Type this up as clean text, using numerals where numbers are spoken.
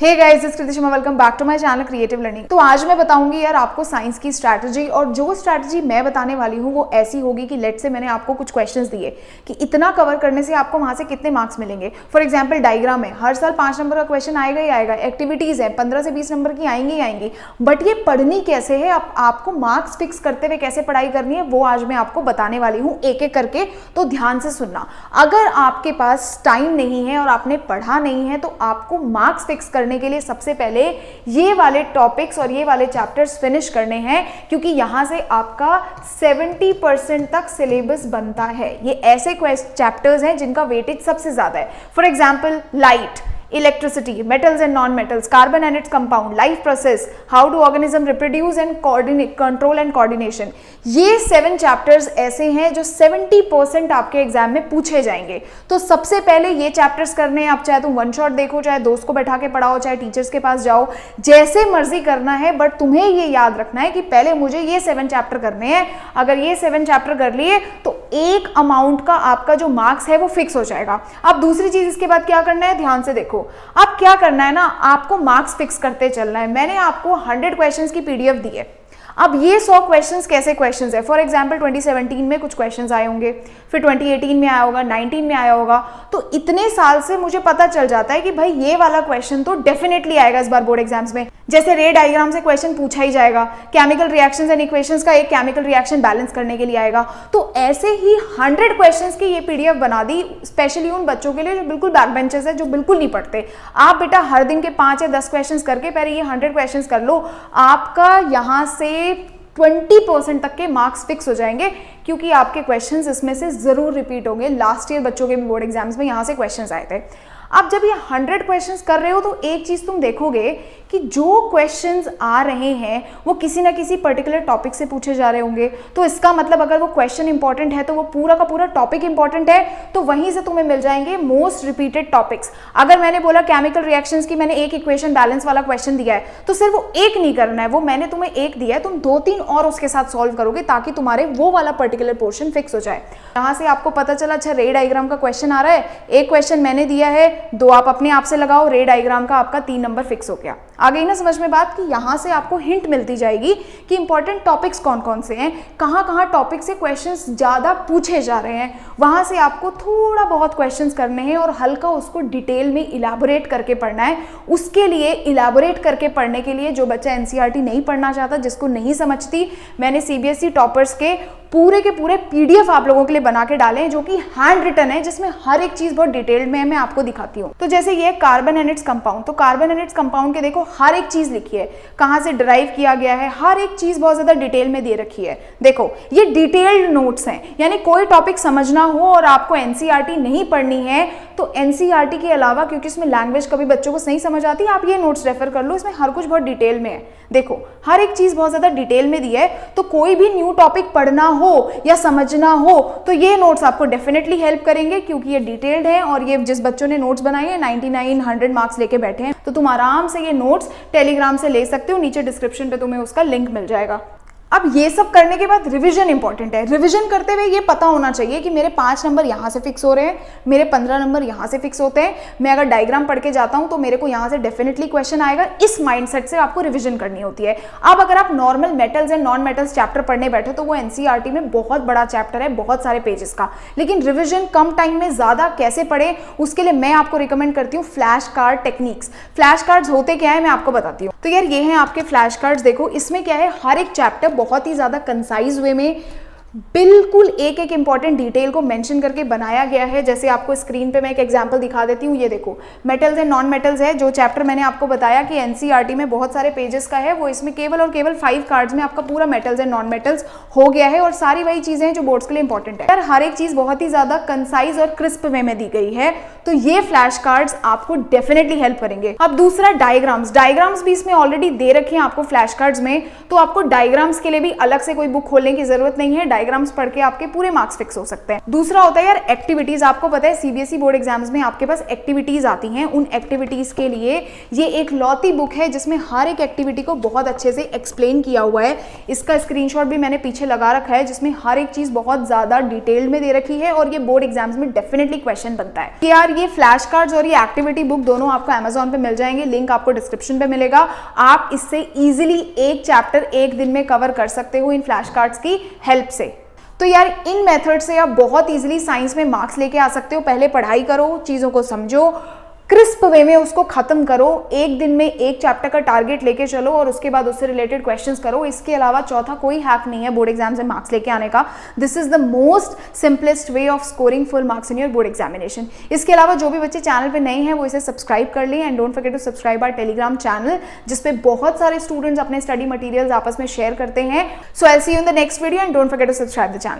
Hey guys, is Kriti Sharma, welcome back to my channel creative learning. तो आज मैं बताऊंगी यार आपको साइंस की स्ट्रैटेजी, और जो स्ट्रैटेजी मैं बताने वाली हूँ वो ऐसी होगी कि लेट से मैंने आपको कुछ क्वेश्चंस दिए कि इतना कवर करने से आपको वहां से कितने मार्क्स मिलेंगे। फॉर एग्जांपल डायग्राम है, हर साल 5 नंबर का क्वेश्चन आएगा ही आएगा। एक्टिविटीज है 15 से 20 नंबर की आएंगी ही आएंगी। बट ये पढ़नी कैसे है, आपको मार्क्स फिक्स करते हुए कैसे पढ़ाई करनी है, वो आज मैं आपको बताने वाली हूँ एक एक करके। तो ध्यान से सुनना। अगर आपके पास टाइम नहीं है और आपने पढ़ा नहीं है तो आपको मार्क्स फिक्स करने के लिए सबसे पहले ये वाले टॉपिक्स और ये वाले चैप्टर्स फिनिश करने हैं, क्योंकि यहां से आपका 70% तक सिलेबस बनता है। ये ऐसे चैप्टर्स हैं जिनका वेटेज सबसे ज्यादा है। For example light, electricity, metals and non-metals, carbon and its compound, life process, how do organism reproduce and coordinate, control and coordination। ये 7 चैप्टर्स ऐसे हैं जो 70% आपके एग्जाम में पूछे जाएंगे। तो सबसे पहले ये चैप्टर्स करने हैं। आप चाहे तुम वन शॉट देखो, चाहे दोस्त को बैठा के पढ़ाओ, चाहे टीचर्स के पास जाओ, जैसे मर्जी करना है, बट तुम्हें ये याद रखना है कि पहले मुझे ये 7 चैप्टर करने हैं। अगर ये 7 चैप्टर कर लिए तो एक अमाउंट का आपका जो मार्क्स है वो फिक्स हो जाएगा। अब दूसरी चीज इसके बाद क्या करना है, ध्यान से देखो। अब क्या करना है ना, आपको मार्क्स फिक्स करते चलना है। मैंने आपको 100 क्वेश्चंस की पीडीएफ दी है। अब ये 100 क्वेश्चंस कैसे क्वेश्चंस है, फॉर एग्जांपल 2017 में कुछ क्वेश्चंस आए होंगे, फिर 2018 में आया होगा, 19 में आया होगा। तो इतने साल से मुझे पता चल जाता है कि भाई ये वाला क्वेश्चन तो डेफिनेटली आएगा इस बार बोर्ड एग्जाम्स में। जैसे रे डायग्राम से क्वेश्चन पूछा ही जाएगा, केमिकल रिएक्शंस एंड इक्वेशंस का एक केमिकल रिएक्शन बैलेंस करने के लिए आएगा। तो ऐसे ही 100 क्वेश्चंस की ये पीडीएफ बना दी स्पेशली उन बच्चों के लिए जो बिल्कुल बैक बेंचर्स है, जो बिल्कुल नहीं पढ़ते। आप बेटा हर दिन के 5 या 10 क्वेश्चन करके पहले ये 100 क्वेश्चन कर लो। आपका यहाँ से 20% तक के मार्क्स फिक्स हो जाएंगे, क्योंकि आपके क्वेश्चंस इसमें से जरूर रिपीट होंगे। लास्ट ईयर बच्चों के भी बोर्ड एग्जाम्स में यहाँ से क्वेश्चंस आए थे। अब जब ये 100 क्वेश्चंस कर रहे हो तो एक चीज तुम देखोगे कि जो क्वेश्चंस आ रहे हैं वो किसी ना किसी पर्टिकुलर टॉपिक से पूछे जा रहे होंगे। तो इसका मतलब अगर वो क्वेश्चन इंपॉर्टेंट है तो वो पूरा का पूरा टॉपिक इंपॉर्टेंट है, तो वहीं से तुम्हें मिल जाएंगे मोस्ट रिपीटेड टॉपिक्स। अगर मैंने बोला केमिकल रिएक्शंस की मैंने एक इक्वेशन बैलेंस वाला क्वेश्चन दिया है, तो सिर्फ वो एक नहीं करना है, वो मैंने तुम्हें एक दिया है, तुम 2-3 और उसके साथ सॉल्व करोगे ताकि तुम्हारे वो वाला पर्टिकुलर पोर्शन फिक्स हो जाए। यहाँ से आपको पता चला, अच्छा रे डायग्राम का क्वेश्चन आ रहा है, एक क्वेश्चन मैंने दिया है, 2 आप अपने आप से लगाओ, रे डायग्राम का आपका 3 नंबर फिक्स हो गया। आ गई ना समझ में बात कि यहाँ से आपको हिंट मिलती जाएगी कि इंपॉर्टेंट टॉपिक्स कौन कौन से हैं, कहाँ टॉपिक से क्वेश्चंस ज़्यादा पूछे जा रहे हैं। वहाँ से आपको थोड़ा बहुत क्वेश्चंस करने हैं और हल्का उसको डिटेल में इलाबोरेट करके पढ़ना है। उसके लिए इलाबोरेट करके पढ़ने के लिए जो बच्चा एनसीईआरटी नहीं पढ़ना चाहता, जिसको नहीं समझती, मैंने सीबीएसई टॉपर्स के पूरे के पूरे पीडीएफ आप लोगों के लिए बना के डाले हैं, जो कि हैंड रिटन है, जिसमें हर एक चीज बहुत डिटेल्ड में है। मैं आपको दिखाती हूँ। तो जैसे ये कार्बन एंड इट्स कंपाउंड, तो कार्बन एंड इट्स कंपाउंड के देखो हर एक चीज लिखी है, कहाँ से डिराइव किया गया है, हर एक चीज बहुत ज्यादा डिटेल में दे रखी है। देखो ये डिटेल्ड नोट्स हैं, यानी कोई टॉपिक समझना हो और आपको एनसीईआरटी नहीं पढ़नी है तो एनसीईआरटी के अलावा, क्योंकि इसमें लैंग्वेज कभी बच्चों को नहीं समझ आती, आप ये नोट्स रेफर कर लो, इसमें हर कुछ बहुत डिटेल में है। देखो हर एक चीज बहुत ज्यादा डिटेल में दी है। तो कोई भी न्यू टॉपिक पढ़ना हो या समझना हो तो ये नोट्स आपको डेफिनेटली हेल्प करेंगे, क्योंकि ये डिटेल्ड है। और ये जिस बच्चों ने नोट्स बनाए हैं 99 100 मार्क्स लेके बैठे हैं, तो तुम आराम से ये नोट्स टेलीग्राम से ले सकते हो। नीचे डिस्क्रिप्शन पे तुम्हें उसका लिंक मिल जाएगा। अब ये सब करने के बाद रिवीजन इंपॉर्टेंट है। रिवीजन करते हुए ये पता होना चाहिए कि मेरे 5 नंबर यहाँ से फिक्स हो रहे हैं, मेरे 15 नंबर यहाँ से फिक्स होते हैं। मैं अगर डायग्राम पढ़ के जाता हूँ तो मेरे को यहाँ से डेफिनेटली क्वेश्चन आएगा। इस माइंडसेट से आपको रिवीजन करनी होती है। अब अगर आप normal metals and non metals chapter पढ़ने बैठे तो वो एनसीईआरटी में बहुत बड़ा चैप्टर है, बहुत सारे पेजेस का। लेकिन रिविजन कम टाइम में ज्यादा कैसे पढ़े, उसके लिए मैं आपको रिकमेंड करती हूँ flash card techniques. Flash cards होते क्या है मैं आपको बताती हूँ। तो यार ये हैं आपके फ्लैश कार्ड्स। देखो इसमें क्या है, हर एक चैप्टर बहुत ही ज्यादा कंसाइज वे में बिल्कुल एक एक इंपॉर्टेंट डिटेल को मेंशन करके बनाया गया है। जैसे आपको स्क्रीन पे मैं एक एग्जांपल दिखा देती हूँ। ये देखो मेटल्स एंड नॉन मेटल्स है, जो चैप्टर मैंने आपको बताया कि एनसीईआरटी में बहुत सारे पेजेस का है, वो इसमें केवल और केवल 5 कार्ड्स में आपका पूरा मेटल्स एंड नॉन मेटल्स हो गया है। और सारी वही चीजें हैं जो बोर्ड्स के लिए इंपॉर्टेंट है। यार हर एक चीज बहुत ही ज्यादा कंसाइज और क्रिस्प वे में दी गई है, तो ये फ्लैश कार्ड्स आपको डेफिनेटली हेल्प करेंगे। अब दूसरा डायग्राम्स। डायग्राम्स भी इसमें ऑलरेडी दे रखे हैं आपको फ्लैश कार्ड्स में, तो आपको डायग्राम्स के लिए भी अलग से कोई बुक खोलने की जरूरत नहीं है। डायग्राम्स पढ़ के आपके पूरे मार्क्स फिक्स हो सकते हैं। दूसरा होता है यार एक्टिविटीज। आपको पता है सीबीएसई बोर्ड एग्जाम्स में आपके पास एक्टिविटीज आती हैं। उन एक्टिविटीज के लिए ये एक लौती बुक है जिसमें हर एक एक्टिविटी को बहुत अच्छे से एक्सप्लेन किया हुआ है। इसका स्क्रीनशॉट भी मैंने पीछे लगा रखा है, जिसमें हर एक चीज बहुत ज्यादा डिटेल्ड में दे रखी है और ये बोर्ड एग्जाम्स में डेफिनेटली क्वेश्चन बनता है। कि यार ये फ्लैश कार्ड्स और ये एक्टिविटी बुक दोनों आपको अमेजॉन पे मिल जाएंगे, लिंक आपको डिस्क्रिप्शन पे मिलेगा। आप इससे इजीली एक चैप्टर एक दिन में कवर कर सकते हो इन फ्लैश कार्ड्स की हेल्प से। तो यार इन मेथड से आप बहुत इजीली साइंस में मार्क्स लेके आ सकते हो। पहले पढ़ाई करो, चीजों को समझो, क्रिस्प वे में उसको खत्म करो, एक दिन में एक चैप्टर का टारगेट लेके चलो और उसके बाद उससे रिलेटेड क्वेश्चंस करो। इसके अलावा चौथा कोई हैक नहीं है बोर्ड एग्जाम से मार्क्स लेके आने का। This is the most simplest way of scoring full marks in your board examination. इसके अलावा जो भी बच्चे चैनल पे नए हैं वो इसे सब्सक्राइब कर लें and don't forget to subscribe our Telegram channel, जिसपे बहुत सारे स्टूडेंट्स अपने स्टडी मटेरियल्स आपस में शेयर करते हैं। So I will see you in the next video and don't forget to subscribe the channel.